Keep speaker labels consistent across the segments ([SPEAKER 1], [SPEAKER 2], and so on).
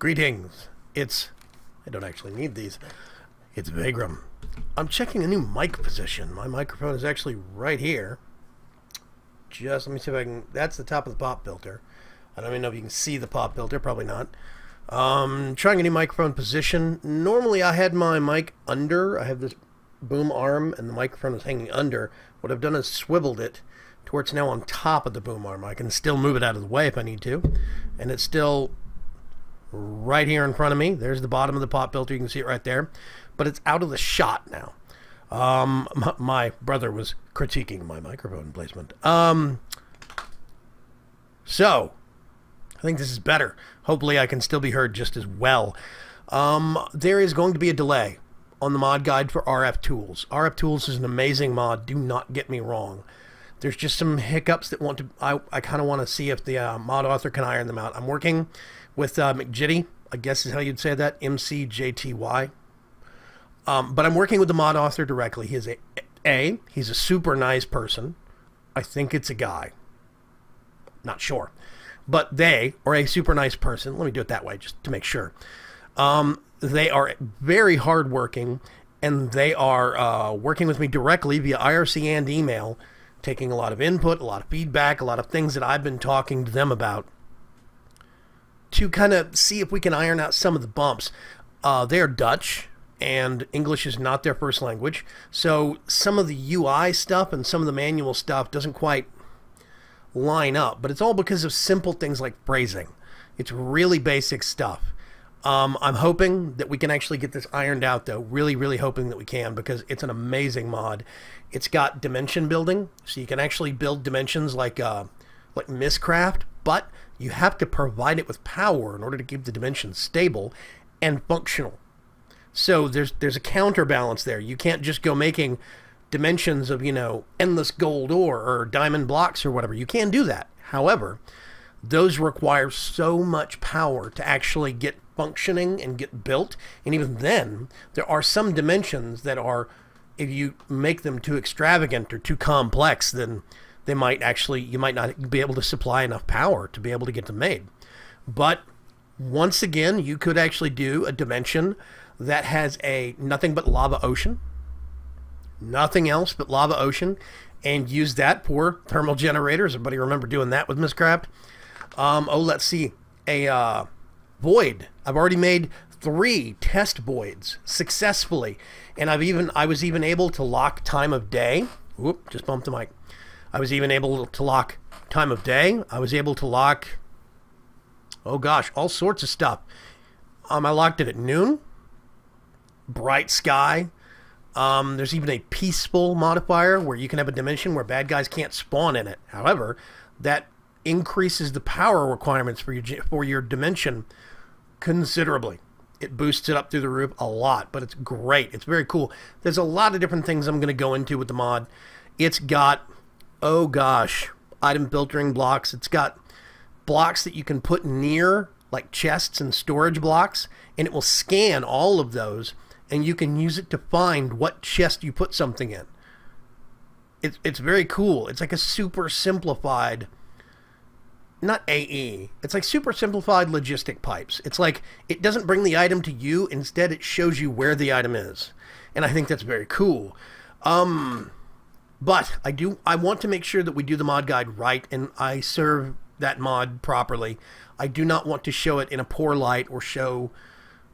[SPEAKER 1] Greetings. I don't actually need these. It's Vagram. I'm checking a new mic position. My microphone is actually right here. Just, let me see if I can, that's the top of the pop filter. I don't even know if you can see the pop filter, probably not. Trying a new microphone position. Normally I had my mic under. I have this boom arm and the microphone is hanging under. What I've done is swiveled it to where it's now on top of the boom arm. I can still move it out of the way if I need to. And it's still right here in front of me. There's the bottom of the pop filter. You can see it right there. But it's out of the shot now. My brother was critiquing my microphone placement. So, I think this is better. Hopefully I can still be heard just as well. There is going to be a delay on the mod guide for RFTools. RFTools is an amazing mod. Do not get me wrong. There's just some hiccups that I kind of want to see if the mod author can iron them out. I'm working with McJitty, I guess is how you'd say that, MCJTY. But I'm working with the mod author directly. He is he's a super nice person. I think it's a guy. Not sure. But they are a super nice person. Let me do it that way just to make sure. They are very hardworking, and they are working with me directly via IRC and email, taking a lot of input, a lot of feedback, a lot of things that I've been talking to them about to kind of see if we can iron out some of the bumps. They're Dutch, and English is not their first language, so some of the UI stuff and some of the manual stuff doesn't quite line up, but it's all because of simple things like phrasing. It's really basic stuff. I'm hoping that we can actually get this ironed out, though. Really hoping that we can, because it's an amazing mod. It's got dimension building, so you can actually build dimensions like Mistcraft, but you have to provide it with power in order to keep the dimensions stable and functional. So there's a counterbalance there. You can't just go making dimensions of, you know, endless gold ore or diamond blocks or whatever. You can do that. However, those require so much power to actually get functioning and get built. And even then, there are some dimensions that are, if you make them too extravagant or too complex, then they might actually, you might not be able to supply enough power to be able to get them made. But once again, you could actually do a dimension that has a nothing but lava ocean, nothing else but lava ocean, and use that for thermal generators. Everybody remember doing that with Mistcraft? Oh, let's see, a void. I've already made 3 test voids successfully, and I was even able to lock time of day. Whoop, just bumped the mic. I was even able to lock time of day. I was able to lock, oh gosh, all sorts of stuff. I locked it at noon, bright sky. There's even a peaceful modifier where you can have a dimension where bad guys can't spawn in it. However, that increases the power requirements for your dimension considerably. It boosts it up through the roof a lot, but it's great. It's very cool. There's a lot of different things I'm going to go into with the mod. It's got, oh gosh, item filtering blocks. It's got blocks that you can put near, like chests and storage blocks, and it will scan all of those, and you can use it to find what chest you put something in. It's very cool. It's like a super simplified, not AE, it's like super simplified logistic pipes. It's like it doesn't bring the item to you, instead it shows you where the item is. And I think that's very cool. But I want to make sure that we do the mod guide right and I serve that mod properly. I do not want to show it in a poor light or show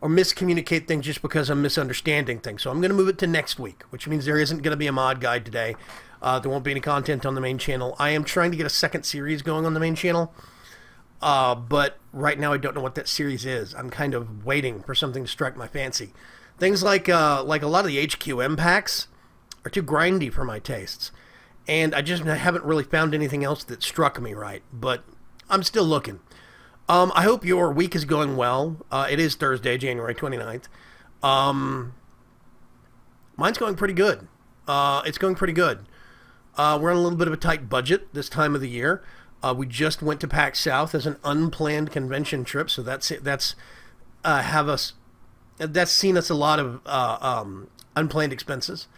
[SPEAKER 1] or miscommunicate things just because I'm misunderstanding things. So I'm going to move it to next week, which means there isn't going to be a mod guide today. There won't be any content on the main channel. I am trying to get a second series going on the main channel, but right now I don't know what that series is. I'm kind of waiting for something to strike my fancy. Things like a lot of the HQM packs are too grindy for my tastes, and I just haven't really found anything else that struck me right, but I'm still looking. I hope your week is going well. It is Thursday, January 29th. Mine's going pretty good. It's going pretty good. We're on a little bit of a tight budget this time of the year. We just went to PAX South as an unplanned convention trip, so that's seen us a lot of unplanned expenses.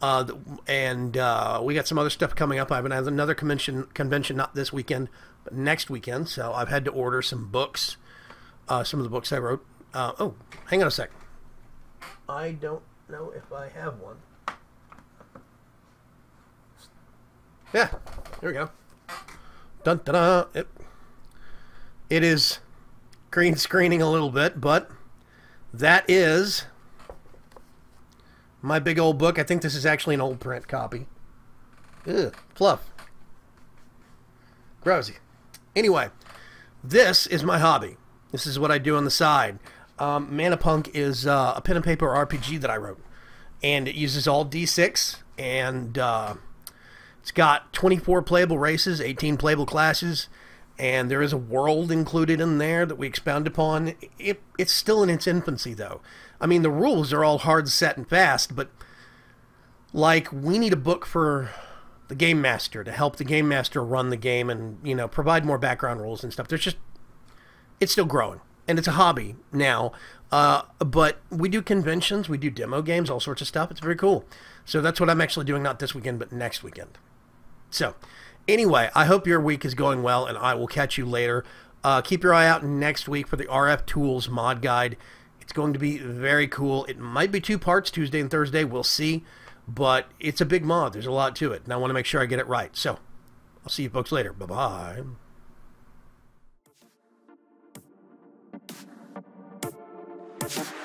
[SPEAKER 1] And we got some other stuff coming up. I have another convention not this weekend, but next weekend. So I've had to order some books some of the books I wrote. Oh, hang on a sec. I don't know if I have one. Yeah, there we go. Dun, dun, dun. It is green screening a little bit, but that is my big old book. I think this is actually an old print copy. Ugh, fluff. Grousy. Anyway, this is my hobby. This is what I do on the side. Manapunk is a pen and paper RPG that I wrote. And it uses all D6, and it's got 24 playable races, 18 playable classes, and there is a world included in there that we expound upon. It's still in its infancy, though. I mean, the rules are all hard, set, and fast, but, like, we need a book for the game master to help the game master run the game and, you know, provide more background rules and stuff. It's still growing, and it's a hobby now, but we do conventions, we do demo games, all sorts of stuff. It's very cool. So that's what I'm actually doing, not this weekend, but next weekend. So, anyway, I hope your week is going well, and I will catch you later. Keep your eye out next week for the RFTools mod guide. It's going to be very cool. It might be 2 parts, Tuesday and Thursday. We'll see. But it's a big mod. There's a lot to it, and I want to make sure I get it right. So, I'll see you folks later. Bye-bye.
[SPEAKER 2] You